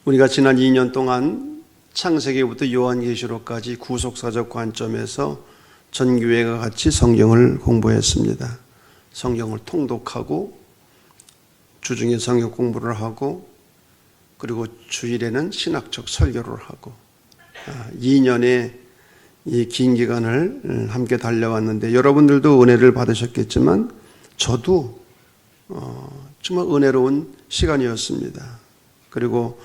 우리가 지난 2년 동안 창세기부터 요한계시록까지 구속사적 관점에서 전교회가 같이 성경을 공부했습니다. 성경을 통독하고 주중에 성경 공부를 하고 그리고 주일에는 신학적 설교를 하고 2년의 이 긴 기간을 함께 달려왔는데 여러분들도 은혜를 받으셨겠지만 저도 정말 은혜로운 시간이었습니다. 그리고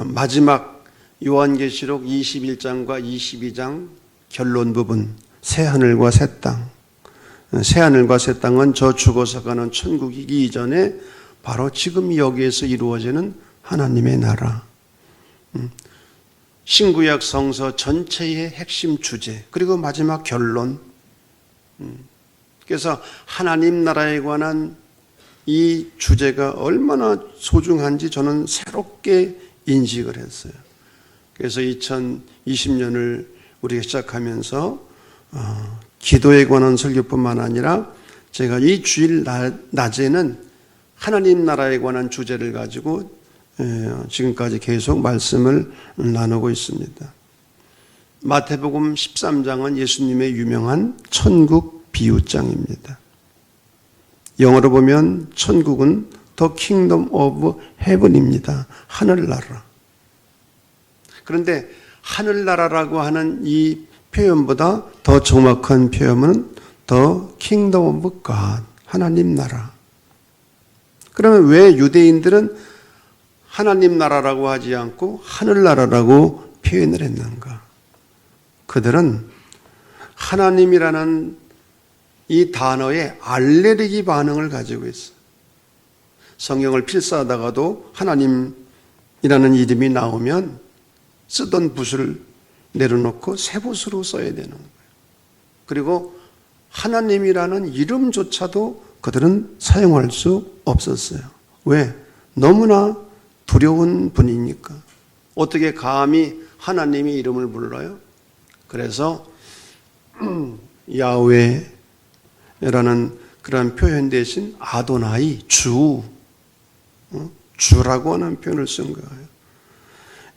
마지막 요한계시록 21장과 22장 결론 부분 새하늘과 새 땅, 새하늘과 새 땅은 저 죽어서 가는 천국이기 이전에 바로 지금 여기에서 이루어지는 하나님의 나라, 신구약 성서 전체의 핵심 주제, 그리고 마지막 결론. 그래서 하나님 나라에 관한 이 주제가 얼마나 소중한지 저는 새롭게 인식을 했어요. 그래서 2020년을 우리가 시작하면서 기도에 관한 설교뿐만 아니라 제가 이 주일 낮에는 하나님 나라에 관한 주제를 가지고 지금까지 계속 말씀을 나누고 있습니다. 마태복음 13장은 예수님의 유명한 천국 비유장입니다. 영어로 보면 천국은 The Kingdom of Heaven입니다. 하늘나라. 그런데 하늘나라라고 하는 이 표현보다 더 정확한 표현은 The Kingdom of God, 하나님 나라. 그러면 왜 유대인들은 하나님 나라라고 하지 않고 하늘나라라고 표현을 했는가? 그들은 하나님이라는 이 단어에 알레르기 반응을 가지고 있어요. 성경을 필사하다가도 하나님이라는 이름이 나오면 쓰던 붓을 내려놓고 새 붓으로 써야 되는 거예요. 그리고 하나님이라는 이름조차도 그들은 사용할 수 없었어요. 왜? 너무나 두려운 분이니까. 어떻게 감히 하나님의 이름을 불러요? 그래서 야훼라는 그런 표현 대신 아도나이, 주라고 하는 표현을 쓴 거예요.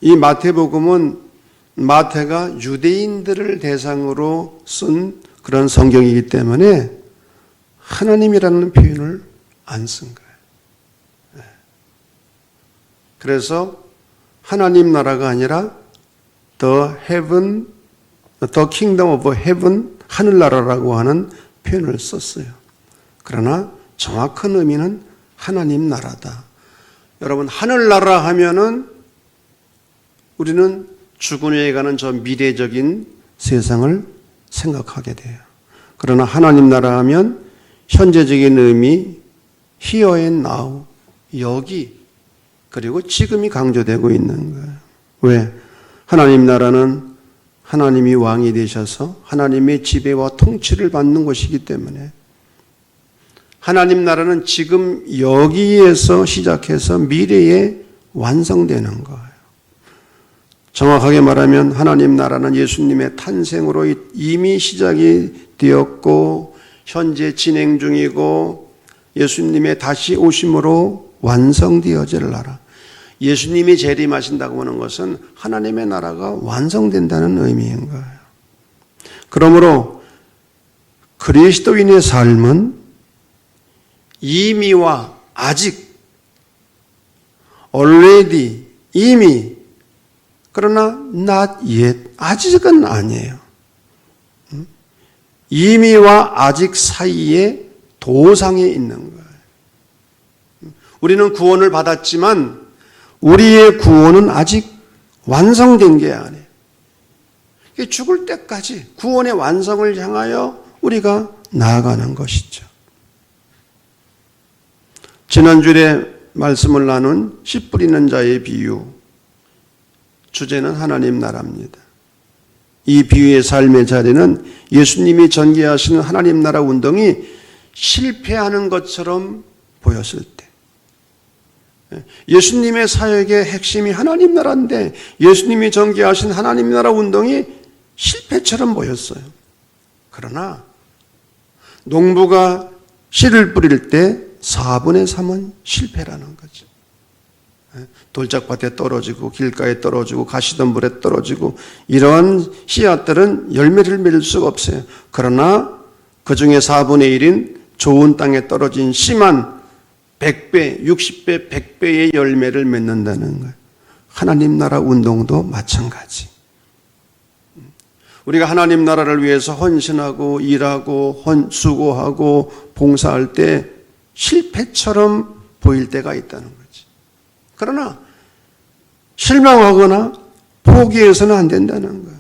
이 마태복음은 마태가 유대인들을 대상으로 쓴 그런 성경이기 때문에 하나님이라는 표현을 안 쓴 거예요. 그래서 하나님 나라가 아니라 The Kingdom of Heaven, 하늘나라라고 하는 표현을 썼어요. 그러나 정확한 의미는 하나님 나라다. 여러분, 하늘나라 하면은 우리는 죽은 후에 가는 저 미래적인 세상을 생각하게 돼요. 그러나 하나님 나라 하면 현재적인 의미, here and now, 여기, 그리고 지금이 강조되고 있는 거예요. 왜? 하나님 나라는 하나님이 왕이 되셔서 하나님의 지배와 통치를 받는 것이기 때문에 하나님 나라는 지금 여기에서 시작해서 미래에 완성되는 거예요. 정확하게 말하면 하나님 나라는 예수님의 탄생으로 이미 시작이 되었고 현재 진행 중이고 예수님의 다시 오심으로 완성되어질 나라. 예수님이 재림하신다고 하는 것은 하나님의 나라가 완성된다는 의미인 거예요. 그러므로 그리스도인의 삶은 이미와 아직, already, 이미, 그러나 not yet, 아직은 아니에요. 이미와 아직 사이에 도상에 있는 거예요. 우리는 구원을 받았지만 우리의 구원은 아직 완성된 게 아니에요. 죽을 때까지 구원의 완성을 향하여 우리가 나아가는 것이죠. 지난주에 말씀을 나눈 씨 뿌리는 자의 비유, 주제는 하나님 나라입니다. 이 비유의 삶의 자리는 예수님이 전개하시는 하나님 나라 운동이 실패하는 것처럼 보였을 때, 예수님의 사역의 핵심이 하나님 나라인데 예수님이 전개하신 하나님 나라 운동이 실패처럼 보였어요. 그러나 농부가 씨를 뿌릴 때 4분의 3은 실패라는 거죠. 돌짝밭에 떨어지고 길가에 떨어지고 가시덤불에 떨어지고 이런 씨앗들은 열매를 맺을 수가 없어요. 그러나 그 중에 4분의 1인 좋은 땅에 떨어진 씨만 100배, 60배, 100배의 열매를 맺는다는 거예요. 하나님 나라 운동도 마찬가지. 우리가 하나님 나라를 위해서 헌신하고 일하고 수고하고 봉사할 때 실패처럼 보일 때가 있다는 거지. 그러나 실망하거나 포기해서는 안 된다는 거예요.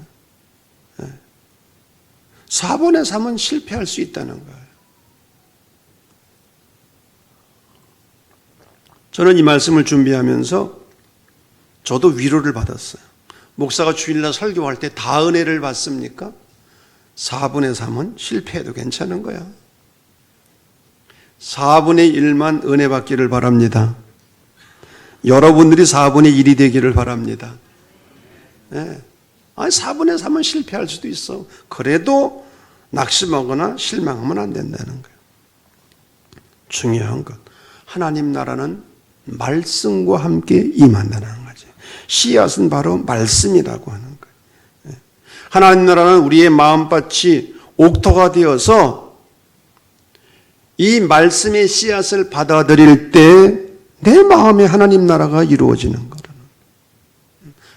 4분의 3은 실패할 수 있다는 거예요. 저는 이 말씀을 준비하면서 저도 위로를 받았어요. 목사가 주일날 설교할 때 다 은혜를 받습니까? 4분의 3은 실패해도 괜찮은 거야. 4분의 1만 은혜 받기를 바랍니다. 여러분들이 4분의 1이 되기를 바랍니다. 네. 아니 4분의 3은 실패할 수도 있어. 그래도 낙심하거나 실망하면 안 된다는 거예요. 중요한 것, 하나님 나라는 말씀과 함께 임한다는 거죠. 씨앗은 바로 말씀이라고 하는 거예요. 하나님 나라는 우리의 마음밭이 옥토가 되어서 이 말씀의 씨앗을 받아들일 때 내 마음에 하나님 나라가 이루어지는 거라는.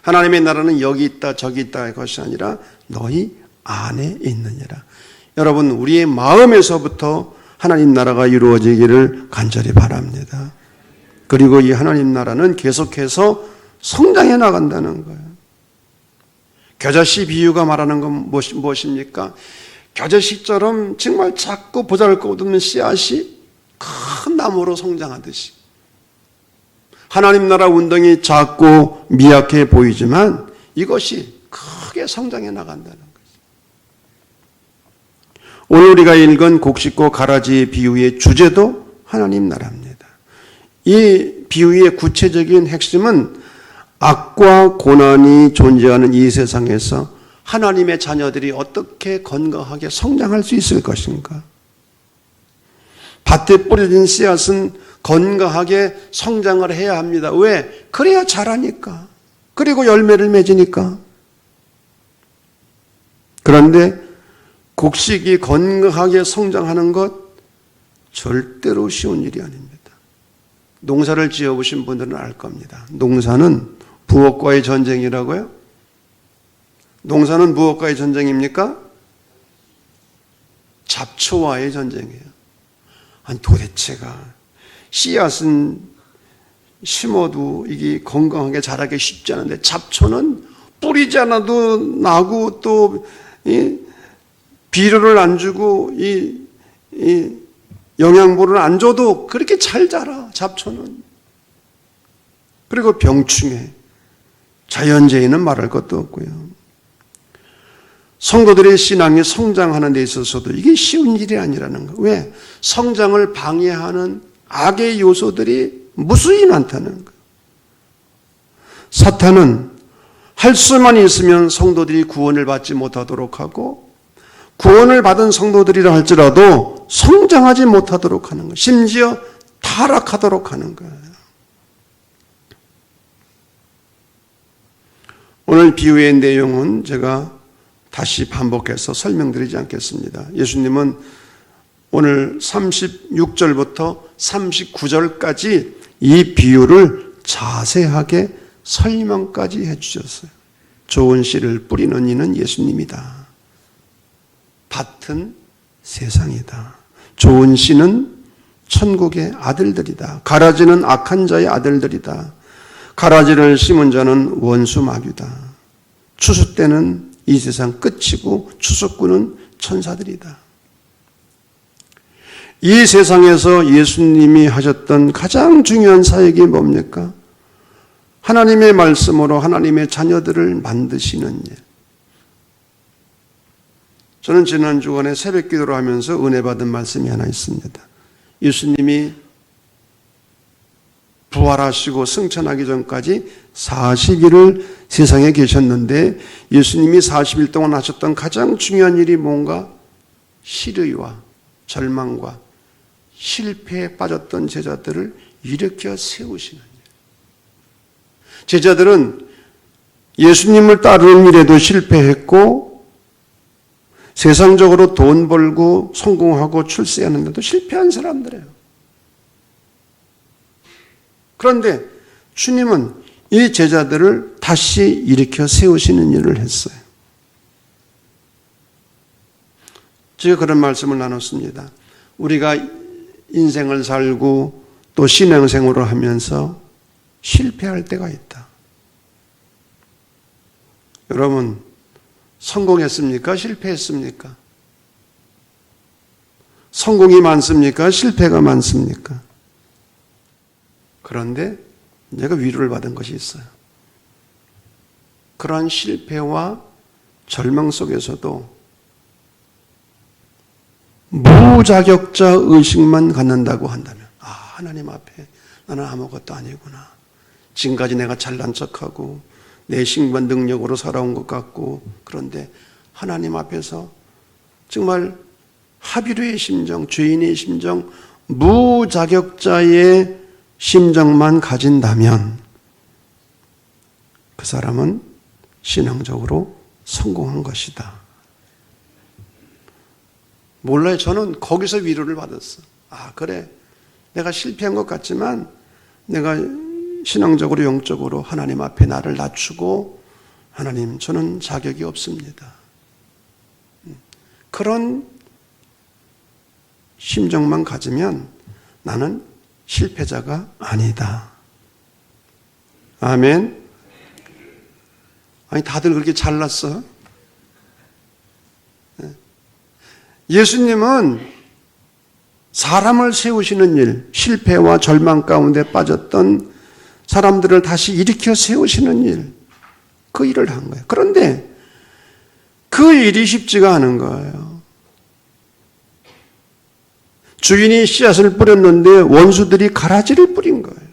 하나님의 나라는 여기 있다 저기 있다의 것이 아니라 너희 안에 있느니라. 여러분 우리의 마음에서부터 하나님 나라가 이루어지기를 간절히 바랍니다. 그리고 이 하나님 나라는 계속해서 성장해 나간다는 거예요. 겨자씨 비유가 말하는 건 무엇입니까? 겨자씨처럼 정말 작고 보잘것없는 씨앗이 큰 나무로 성장하듯이 하나님 나라 운동이 작고 미약해 보이지만 이것이 크게 성장해 나간다는 거죠. 오늘 우리가 읽은 곡식과 가라지의 비유의 주제도 하나님 나라입니다. 이 비유의 구체적인 핵심은 악과 고난이 존재하는 이 세상에서 하나님의 자녀들이 어떻게 건강하게 성장할 수 있을 것인가? 밭에 뿌려진 씨앗은 건강하게 성장을 해야 합니다. 왜? 그래야 자라니까. 그리고 열매를 맺으니까. 그런데 곡식이 건강하게 성장하는 것 절대로 쉬운 일이 아닙니다. 농사를 지어보신 분들은 알 겁니다. 농사는 부엌과의 전쟁이라고요? 농사는 무엇과의 전쟁입니까? 잡초와의 전쟁이에요. 아니 도대체가 씨앗은 심어도 이게 건강하게 자라기 쉽지 않은데 잡초는 뿌리지 않아도 나고 또 비료를 안 주고 이 영양분을 안 줘도 그렇게 잘 자라. 잡초는. 그리고 병충해. 자연재해는 말할 것도 없고요. 성도들의 신앙이 성장하는 데 있어서도 이게 쉬운 일이 아니라는 거예요. 왜? 성장을 방해하는 악의 요소들이 무수히 많다는 거예요. 사탄은 할 수만 있으면 성도들이 구원을 받지 못하도록 하고 구원을 받은 성도들이라 할지라도 성장하지 못하도록 하는 거예요. 심지어 타락하도록 하는 거예요. 오늘 비유의 내용은 제가 다시 반복해서 설명드리지 않겠습니다. 예수님은 오늘 36절부터 39절까지 이 비유를 자세하게 설명까지 해주셨어요. 좋은 씨를 뿌리는 이는 예수님이다. 밭은 세상이다. 좋은 씨는 천국의 아들들이다. 가라지는 악한 자의 아들들이다. 가라지를 심은 자는 원수 마귀다. 추수 때는 이 세상 끝이고 추수꾼은 천사들이다. 이 세상에서 예수님이 하셨던 가장 중요한 사역이 뭡니까? 하나님의 말씀으로 하나님의 자녀들을 만드시는 일. 저는 지난 주간에 새벽 기도를 하면서 은혜 받은 말씀이 하나 있습니다. 예수님이 부활하시고 승천하기 전까지 40일을 세상에 계셨는데 예수님이 40일 동안 하셨던 가장 중요한 일이 뭔가? 실의와 절망과 실패에 빠졌던 제자들을 일으켜 세우시는 일. 제자들은 예수님을 따르는 일에도 실패했고 세상적으로 돈 벌고 성공하고 출세하는데도 실패한 사람들이에요. 그런데 주님은 이 제자들을 다시 일으켜 세우시는 일을 했어요. 제가 그런 말씀을 나눴습니다. 우리가 인생을 살고 또 신앙생활을 하면서 실패할 때가 있다. 여러분, 성공했습니까? 실패했습니까? 성공이 많습니까? 실패가 많습니까? 그런데 내가 위로를 받은 것이 있어요. 그러한 실패와 절망 속에서도 무자격자 의식만 갖는다고 한다면, 하나님 앞에 나는 아무것도 아니구나. 지금까지 내가 잘난 척하고 내 신관 능력으로 살아온 것 같고, 그런데 하나님 앞에서 정말 하비루의 심정, 죄인의 심정, 무자격자의 심정만 가진다면 그 사람은 신앙적으로 성공한 것이다. 몰라요. 저는 거기서 위로를 받았어. 그래. 내가 실패한 것 같지만 내가 신앙적으로 영적으로 하나님 앞에 나를 낮추고 하나님, 저는 자격이 없습니다. 그런 심정만 가지면 나는 실패자가 아니다. 아멘. 아니, 다들 그렇게 잘났어? 예수님은 사람을 세우시는 일, 실패와 절망 가운데 빠졌던 사람들을 다시 일으켜 세우시는 일, 그 일을 한 거예요. 그런데 그 일이 쉽지가 않은 거예요. 주인이 씨앗을 뿌렸는데 원수들이 가라지를 뿌린 거예요.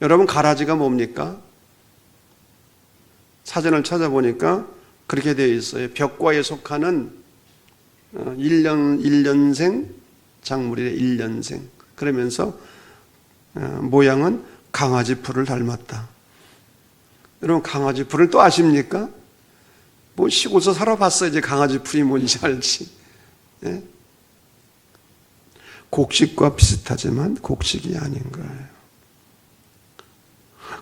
여러분, 가라지가 뭡니까? 사전을 찾아보니까 그렇게 되어 있어요. 벽과에 속하는 1년생 작물이래. 1년생. 그러면서 모양은 강아지 풀을 닮았다. 여러분, 강아지 풀을 또 아십니까? 뭐 시골에서 살아봤어야지 강아지 풀이 뭔지 알지. 예? 곡식과 비슷하지만 곡식이 아닌 거예요.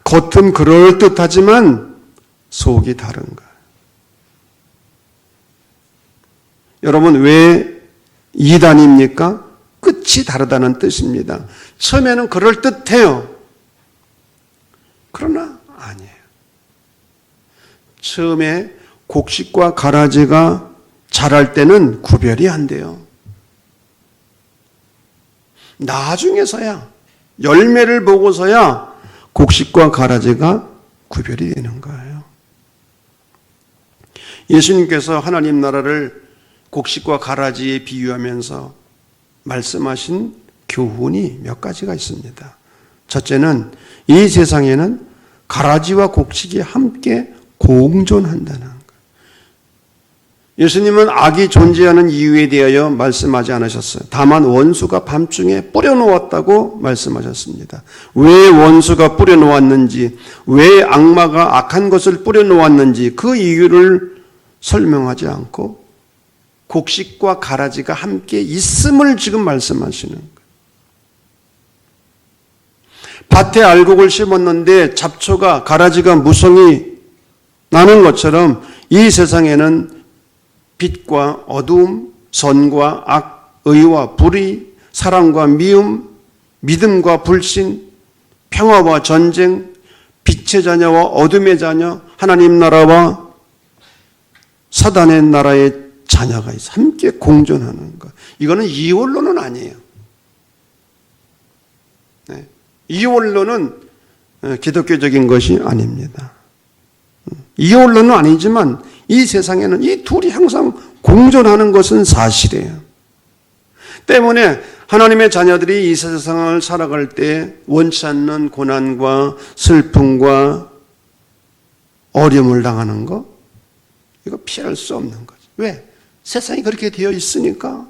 겉은 그럴듯하지만 속이 다른 거예요. 여러분, 왜 2단입니까? 끝이 다르다는 뜻입니다. 처음에는 그럴듯해요. 그러나 아니에요. 처음에 곡식과 가라지가 자랄 때는 구별이 안 돼요. 나중에서야, 열매를 보고서야 곡식과 가라지가 구별이 되는 거예요. 예수님께서 하나님 나라를 곡식과 가라지에 비유하면서 말씀하신 교훈이 몇 가지가 있습니다. 첫째는 이 세상에는 가라지와 곡식이 함께 공존한다는 것. 예수님은 악이 존재하는 이유에 대하여 말씀하지 않으셨어요. 다만 원수가 밤중에 뿌려놓았다고 말씀하셨습니다. 왜 원수가 뿌려놓았는지, 왜 악마가 악한 것을 뿌려놓았는지 그 이유를 설명하지 않고 곡식과 가라지가 함께 있음을 지금 말씀하시는 거예요. 밭에 알곡을 심었는데 잡초가, 가라지가 무성이 나는 것처럼 이 세상에는 빛과 어두움, 선과 악, 의와 불의, 사랑과 미움, 믿음과 불신, 평화와 전쟁, 빛의 자녀와 어둠의 자녀, 하나님 나라와 사단의 나라의 자녀가 있어. 함께 공존하는 것. 이거는 이원론은 아니에요. 네. 이원론은 기독교적인 것이 아닙니다. 이원론은 아니지만 이 세상에는 이 둘이 항상 공존하는 것은 사실이에요. 때문에 하나님의 자녀들이 이 세상을 살아갈 때 원치 않는 고난과 슬픔과 어려움을 당하는 거, 이거 피할 수 없는 거죠. 왜? 세상이 그렇게 되어 있으니까.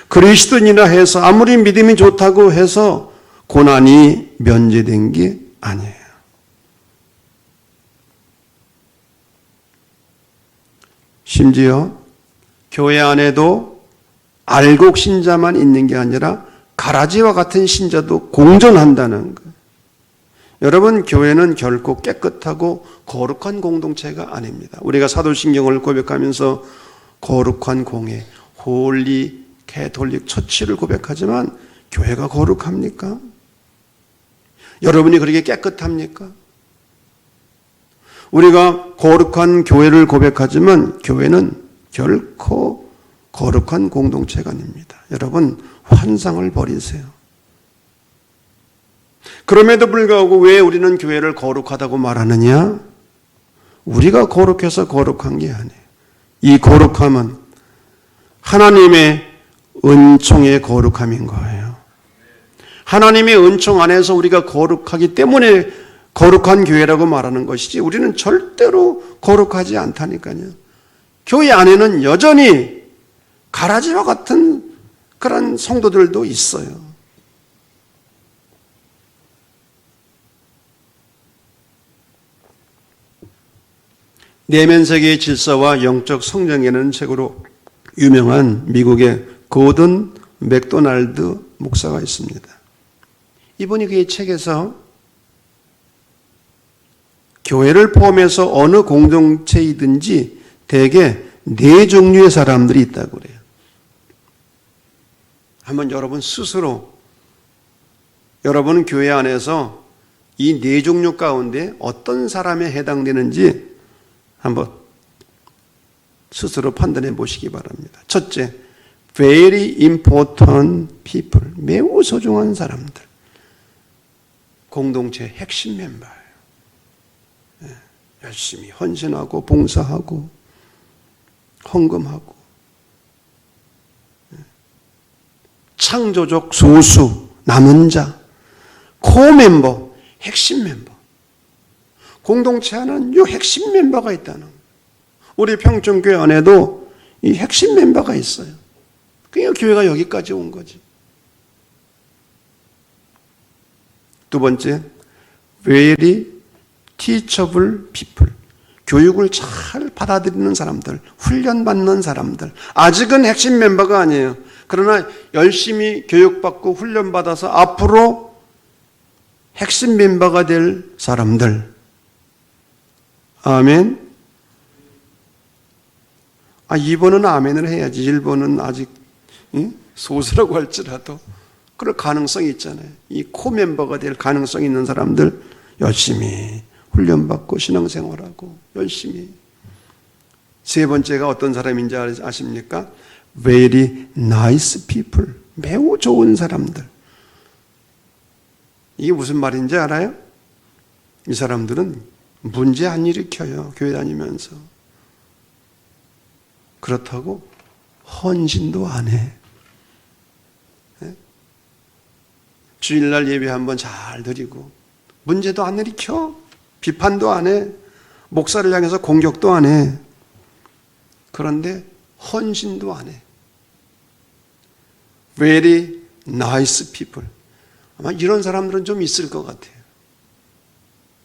그리스도인이라 해서 아무리 믿음이 좋다고 해서 고난이 면제된 게 아니에요. 심지어 교회 안에도 알곡 신자만 있는 게 아니라 가라지와 같은 신자도 공존한다는 거예요. 여러분, 교회는 결코 깨끗하고 거룩한 공동체가 아닙니다. 우리가 사도신경을 고백하면서 거룩한 공회, 홀리 캐톨릭 처치를 고백하지만 교회가 거룩합니까? 여러분이 그렇게 깨끗합니까? 우리가 거룩한 교회를 고백하지만 교회는 결코 거룩한 공동체가 아닙니다. 여러분, 환상을 버리세요. 그럼에도 불구하고 왜 우리는 교회를 거룩하다고 말하느냐? 우리가 거룩해서 거룩한 게 아니에요. 이 거룩함은 하나님의 은총의 거룩함인 거예요. 하나님의 은총 안에서 우리가 거룩하기 때문에 거룩한 교회라고 말하는 것이지 우리는 절대로 거룩하지 않다니까요. 교회 안에는 여전히 가라지와 같은 그런 성도들도 있어요. 내면 세계의 질서와 영적 성장이라는 책으로 유명한 미국의 고든 맥도날드 목사가 있습니다. 이분이 그의 책에서 교회를 포함해서 어느 공동체이든지 대개 네 종류의 사람들이 있다고 그래요. 한번 여러분 스스로 여러분 교회 안에서 이 네 종류 가운데 어떤 사람에 해당되는지 한번 스스로 판단해 보시기 바랍니다. 첫째, very important people, 매우 소중한 사람들. 공동체 핵심 멤버예요. 열심히 헌신하고 봉사하고 헌금하고 창조적 소수, 남은 자, 코 멤버, 핵심 멤버. 공동체 안에는 이 핵심 멤버가 있다는 거예요. 우리 평촌교회 안에도 이 핵심 멤버가 있어요. 그러니까 교회가 여기까지 온 거지. 두 번째, very teachable people. 교육을 잘 받아들이는 사람들, 훈련받는 사람들. 아직은 핵심 멤버가 아니에요. 그러나 열심히 교육받고 훈련받아서 앞으로 핵심 멤버가 될 사람들. 아멘. 2번은 아멘을 해야지. 1번은 아직 소수라고 할지라도 그럴 가능성이 있잖아요. 이 코 멤버가 될 가능성이 있는 사람들 열심히 훈련받고 신앙생활하고 열심히. 세 번째가 어떤 사람인지 아십니까? Very nice people. 매우 좋은 사람들. 이게 무슨 말인지 알아요? 이 사람들은 문제 안 일으켜요. 교회 다니면서. 그렇다고 헌신도 안 해. 주일날 예배 한번 잘 드리고 문제도 안 일으켜. 비판도 안 해. 목사를 향해서 공격도 안 해. 그런데 헌신도 안 해. Very nice people. 아마 이런 사람들은 좀 있을 것 같아요.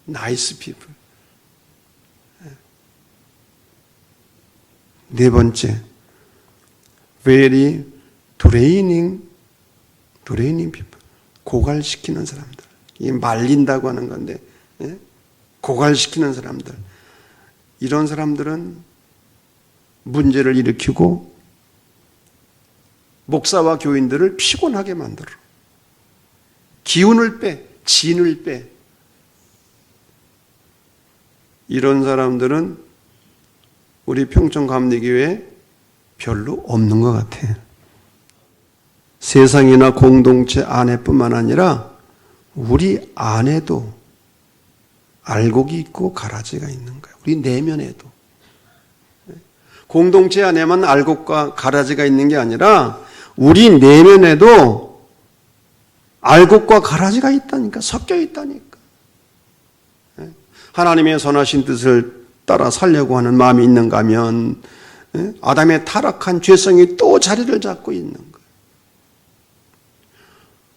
Nice people. 네 번째, very draining people. 고갈시키는 사람들. 이게 말린다고 하는 건데, 고갈시키는 사람들. 이런 사람들은 문제를 일으키고 목사와 교인들을 피곤하게 만들어. 기운을 빼, 진을 빼. 이런 사람들은 우리 평촌감리교회에 별로 없는 것 같아요. 세상이나 공동체 안에뿐만 아니라 우리 안에도 알곡이 있고 가라지가 있는 거예요. 우리 내면에도. 공동체 안에만 알곡과 가라지가 있는 게 아니라 우리 내면에도 알곡과 가라지가 있다니까, 섞여 있다니까. 하나님의 선하신 뜻을 따라 살려고 하는 마음이 있는가 하면 아담의 타락한 죄성이 또 자리를 잡고 있는 거예요.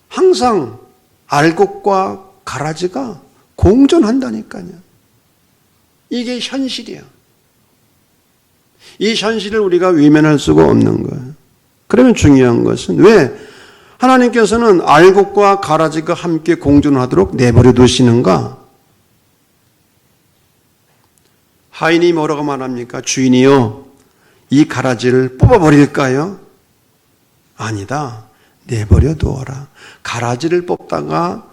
항상 알곡과 가라지가 공존한다니까요. 이게 현실이야. 이 현실을 우리가 외면할 수가 없는 거예요. 그러면 중요한 것은 왜 하나님께서는 알곡과 가라지가 함께 공존하도록 내버려 두시는가? 하인이 뭐라고 말합니까? 주인이요, 이 가라지를 뽑아버릴까요? 아니다. 내버려 두어라. 가라지를 뽑다가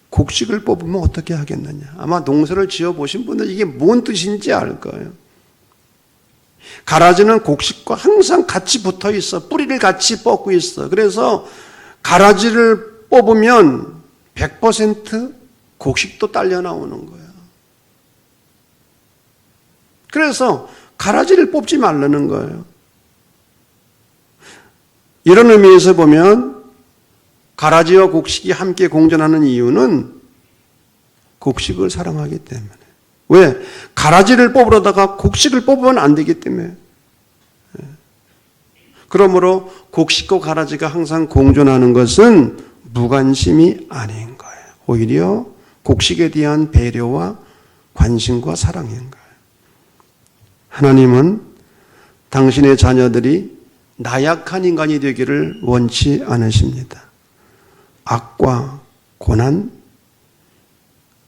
곡식을 뽑으면 어떻게 하겠느냐. 아마 농사를 지어보신 분들 이게 뭔 뜻인지 알 거예요. 가라지는 곡식과 항상 같이 붙어 있어. 뿌리를 같이 뻗고 있어. 그래서 가라지를 뽑으면 100% 곡식도 딸려 나오는 거예요. 그래서 가라지를 뽑지 말라는 거예요. 이런 의미에서 보면 가라지와 곡식이 함께 공존하는 이유는 곡식을 사랑하기 때문에. 왜? 가라지를 뽑으려다가 곡식을 뽑으면 안 되기 때문에. 그러므로 곡식과 가라지가 항상 공존하는 것은 무관심이 아닌 거예요. 오히려 곡식에 대한 배려와 관심과 사랑인 거예요. 하나님은 당신의 자녀들이 나약한 인간이 되기를 원치 않으십니다. 악과 고난,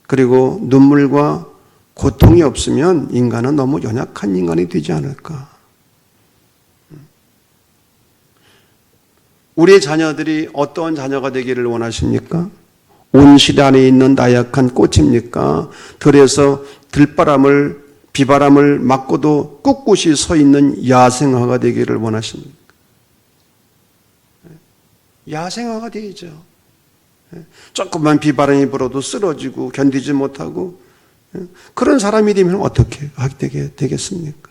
그리고 눈물과 고통이 없으면 인간은 너무 연약한 인간이 되지 않을까. 우리의 자녀들이 어떠한 자녀가 되기를 원하십니까? 온실 안에 있는 나약한 꽃입니까? 들에서 비바람을 맞고도 꿋꿋이 서 있는 야생화가 되기를 원하십니까? 야생화가 되죠. 조금만 비바람이 불어도 쓰러지고 견디지 못하고 그런 사람이 되면 어떻게 하게 되겠습니까?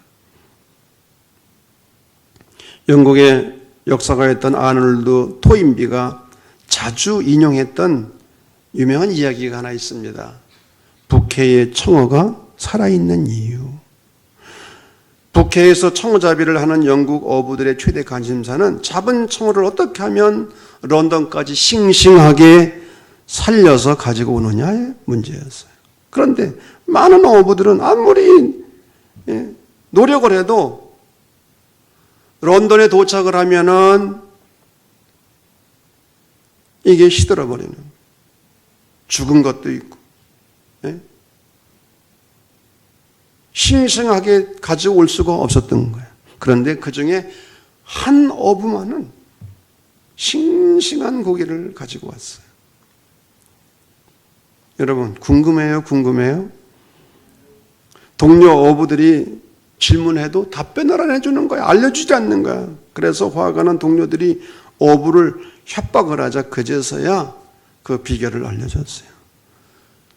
영국의 역사가였던 아놀드 토인비가 자주 인용했던 유명한 이야기가 하나 있습니다. 북해의 청어가 살아있는 이유. 북해에서 청어잡이를 하는 영국 어부들의 최대 관심사는 잡은 청어를 어떻게 하면 런던까지 싱싱하게 살려서 가지고 오느냐의 문제였어요. 그런데 많은 어부들은 아무리 노력을 해도 런던에 도착을 하면은 이게 시들어버리는, 죽은 것도 있고, 싱싱하게 가져올 수가 없었던 거예요. 그런데 그 중에 한 어부만은 싱싱한 고기를 가지고 왔어요. 여러분, 궁금해요? 동료 어부들이 질문해도 답변을 안 해주는 거야. 알려주지 않는 거야. 그래서 화가 난 동료들이 어부를 협박을 하자 그제서야 그 비결을 알려줬어요.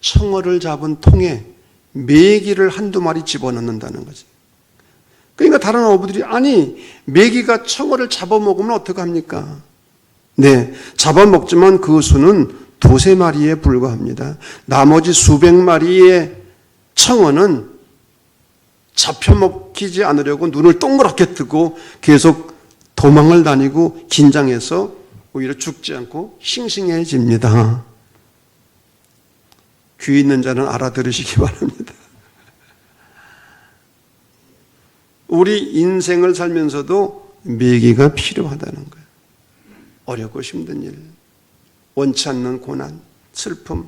청어를 잡은 통에 메기를 한두 마리 집어넣는다는 거지. 그러니까 다른 어부들이 아니 메기가 청어를 잡아먹으면 어떡합니까? 네, 잡아먹지만 그 수는 두세 마리에 불과합니다. 나머지 수백 마리의 청어는 잡혀먹히지 않으려고 눈을 동그랗게 뜨고 계속 도망을 다니고 긴장해서 오히려 죽지 않고 싱싱해집니다. 귀 있는 자는 알아들으시기 바랍니다. 우리 인생을 살면서도 매기가 필요하다는 거예요. 어렵고 힘든 일, 원치 않는 고난, 슬픔.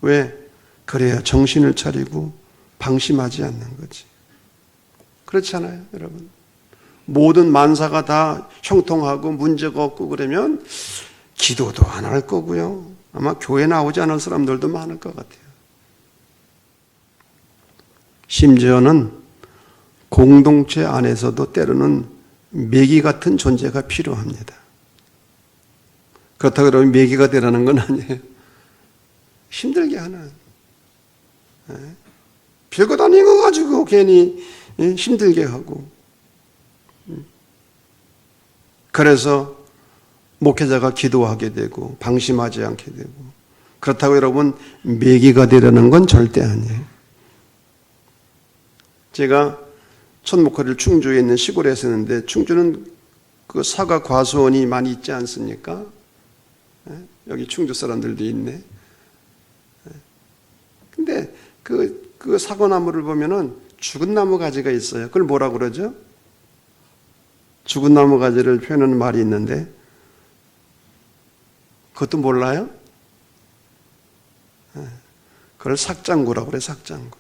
왜? 그래야 정신을 차리고 방심하지 않는 거지. 그렇지 않아요, 여러분? 모든 만사가 다 형통하고 문제가 없고 그러면 기도도 안 할 거고요. 아마 교회 나오지 않을 사람들도 많을 것 같아요. 심지어는 공동체 안에서도 때로는 매기 같은 존재가 필요합니다. 그렇다고 그러면 매기가 되라는 건 아니에요. 힘들게 하는. 별것 아닌 거 가지고 괜히 힘들게 하고. 그래서 목회자가 기도하게 되고 방심하지 않게 되고. 그렇다고 여러분 매기가 되려는 건 절대 아니에요. 제가 첫 목회를 충주에 있는 시골에 했었는데 충주는 그 사과 과수원이 많이 있지 않습니까? 여기 충주 사람들도 있네. 근데 그 사과나무를 보면은 죽은 나무 가지가 있어요. 그걸 뭐라 그러죠? 죽은 나무 가지를 표현하는 말이 있는데, 그것도 몰라요? 그걸 삭장구라고 그래, 삭장구.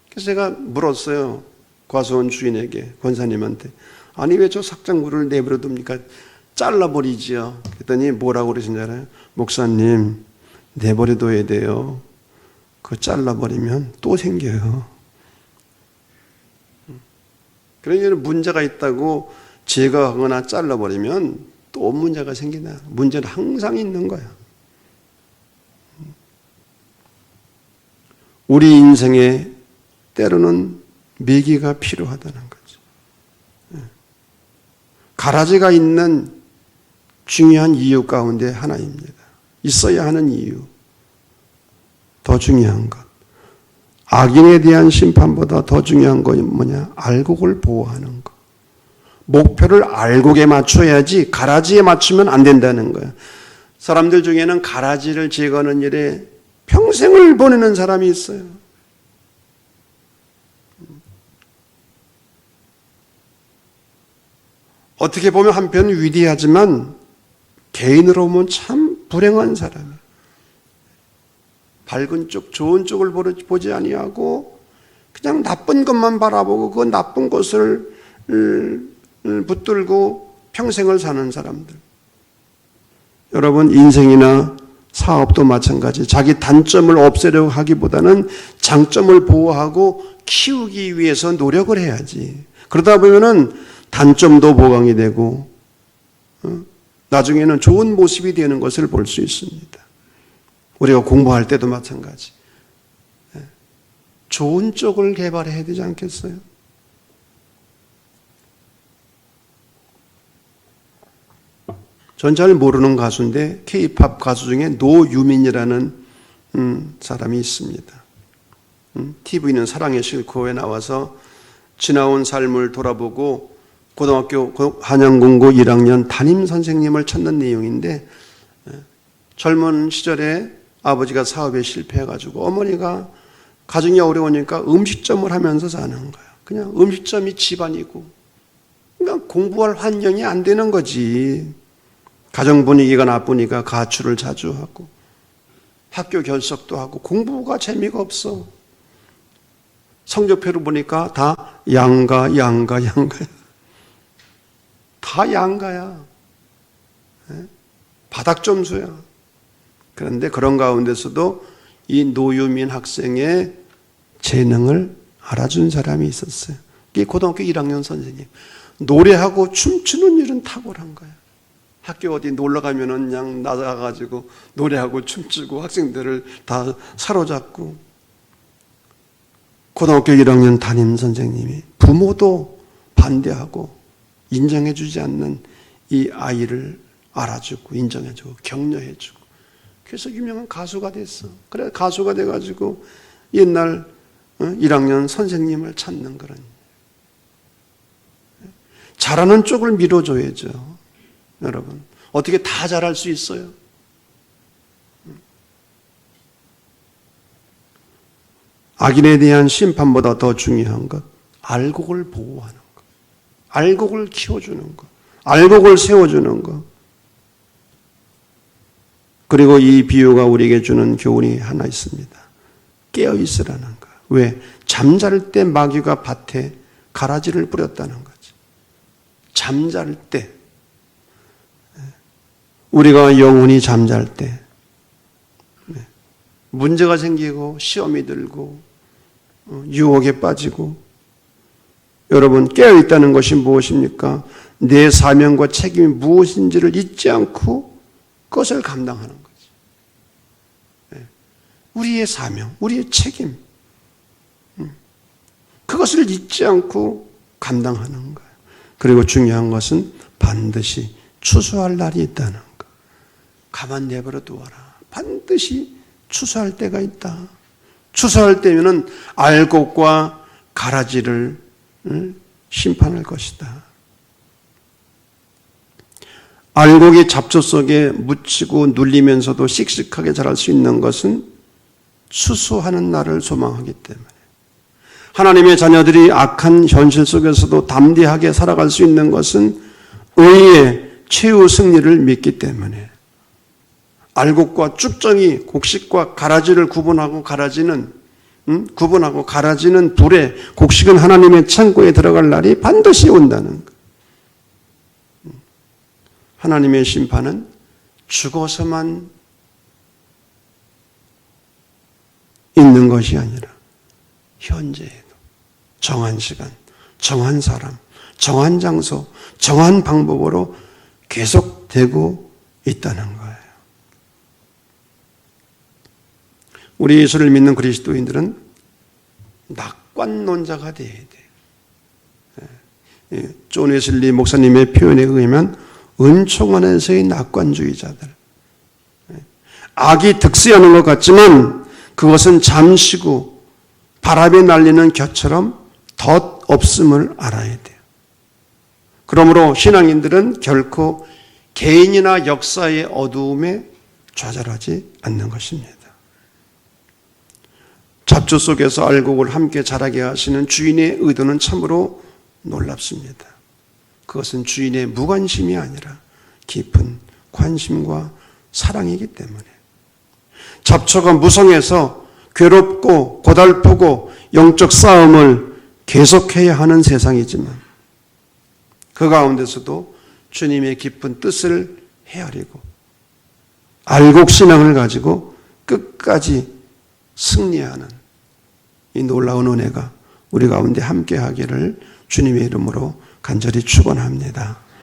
그래서 제가 물었어요. 과수원 주인에게, 권사님한테. 아니, 왜 저 삭장구를 내버려 둡니까? 잘라버리지요. 그랬더니 뭐라고 그러신지 알아요? 목사님, 내버려 둬야 돼요. 그거 잘라버리면 또 생겨요. 그러니까 문제가 있다고 제거하거나 잘라버리면 또 문제가 생기나. 문제는 항상 있는 거야. 우리 인생에 때로는 매기가 필요하다는 거죠. 가라지가 있는 중요한 이유 가운데 하나입니다. 있어야 하는 이유. 더 중요한 것. 악인에 대한 심판보다 더 중요한 건 뭐냐? 알곡을 보호하는 것. 목표를 알곡에 맞춰야지 가라지에 맞추면 안 된다는 거예요. 사람들 중에는 가라지를 제거하는 일에 평생을 보내는 사람이 있어요. 어떻게 보면 한편 위대하지만 개인으로 보면 참 불행한 사람이에요. 밝은 쪽, 좋은 쪽을 보지 아니하고 그냥 나쁜 것만 바라보고 그 나쁜 것을 붙들고 평생을 사는 사람들. 여러분, 인생이나 사업도 마찬가지. 자기 단점을 없애려고 하기보다는 장점을 보호하고 키우기 위해서 노력을 해야지. 그러다 보면은 단점도 보강이 되고 나중에는 좋은 모습이 되는 것을 볼 수 있습니다. 우리가 공부할 때도 마찬가지. 좋은 쪽을 개발해야 되지 않겠어요? 전 잘 모르는 가수인데 K-팝 가수 중에 노유민이라는 사람이 있습니다. TV는 사랑의 실코에 나와서 지나온 삶을 돌아보고 고등학교 한양공고 1학년 담임 선생님을 찾는 내용인데, 젊은 시절에 아버지가 사업에 실패해가지고 어머니가 가정이 어려우니까 음식점을 하면서 사는 거예요. 그냥 음식점이 집안이고, 그러니까 공부할 환경이 안 되는 거지. 가정 분위기가 나쁘니까 가출을 자주 하고 학교 결석도 하고 공부가 재미가 없어. 성적표를 보니까 다 양가. 다 양가야. 바닥 점수야. 그런데 그런 가운데서도 이 노유민 학생의 재능을 알아준 사람이 있었어요. 이게 고등학교 1학년 선생님. 노래하고 춤추는 일은 탁월한 거야. 학교 어디 놀러 가면은 그냥 나가가지고 노래하고 춤추고 학생들을 다 사로잡고. 고등학교 1학년 담임 선생님이 부모도 반대하고 인정해주지 않는 이 아이를 알아주고 인정해주고 격려해주고, 그래서 유명한 가수가 됐어. 그래 가수가 돼가지고 옛날 1학년 선생님을 찾는 그런. 잘하는 쪽을 밀어줘야죠. 여러분, 어떻게 다 잘할 수 있어요? 악인에 대한 심판보다 더 중요한 것, 알곡을 보호하는 것, 알곡을 키워주는 것, 알곡을 세워주는 것. 그리고 이 비유가 우리에게 주는 교훈이 하나 있습니다. 깨어있으라는 것. 왜? 잠잘 때 마귀가 밭에 가라지를 뿌렸다는 거지. 잠잘 때. 우리가 영혼이 잠잘 때 문제가 생기고 시험이 들고 유혹에 빠지고, 여러분 깨어있다는 것이 무엇입니까? 내 사명과 책임이 무엇인지를 잊지 않고 그것을 감당하는 거지. 우리의 사명, 우리의 책임, 그것을 잊지 않고 감당하는 거예요. 그리고 중요한 것은 반드시 추수할 날이 있다는 것. 가만 내버려 두어라. 반드시 추수할 때가 있다. 추수할 때면은 알곡과 가라지를 심판할 것이다. 알곡이 잡초 속에 묻히고 눌리면서도 씩씩하게 자랄 수 있는 것은 수수하는 날을 소망하기 때문에 하나님의 자녀들이 악한 현실 속에서도 담대하게 살아갈 수 있는 것은 의의 최후 승리를 믿기 때문에 알곡과 쭉정이 곡식과 가라지를 구분하고 가라지는 불에 곡식은 하나님의 창고에 들어갈 날이 반드시 온다는 것. 하나님의 심판은 죽어서만 있는 것이 아니라 현재에도 정한 시간, 정한 사람, 정한 장소, 정한 방법으로 계속되고 있다는 거예요. 우리 예수를 믿는 그리스도인들은 낙관론자가 되어야 돼요. 존 웨슬리 목사님의 표현에 의하면 은총 안에서의 낙관주의자들. 악이 득세하는 것 같지만 그것은 잠시고 바람에 날리는 겨처럼 덧 없음을 알아야 돼요. 그러므로 신앙인들은 결코 개인이나 역사의 어두움에 좌절하지 않는 것입니다. 잡초 속에서 알곡을 함께 자라게 하시는 주인의 의도는 참으로 놀랍습니다. 그것은 주인의 무관심이 아니라 깊은 관심과 사랑이기 때문에 잡초가 무성해서 괴롭고 고달프고 영적 싸움을 계속해야 하는 세상이지만 그 가운데서도 주님의 깊은 뜻을 헤아리고 알곡신앙을 가지고 끝까지 승리하는 이 놀라운 은혜가 우리 가운데 함께하기를 주님의 이름으로 간절히 축원합니다.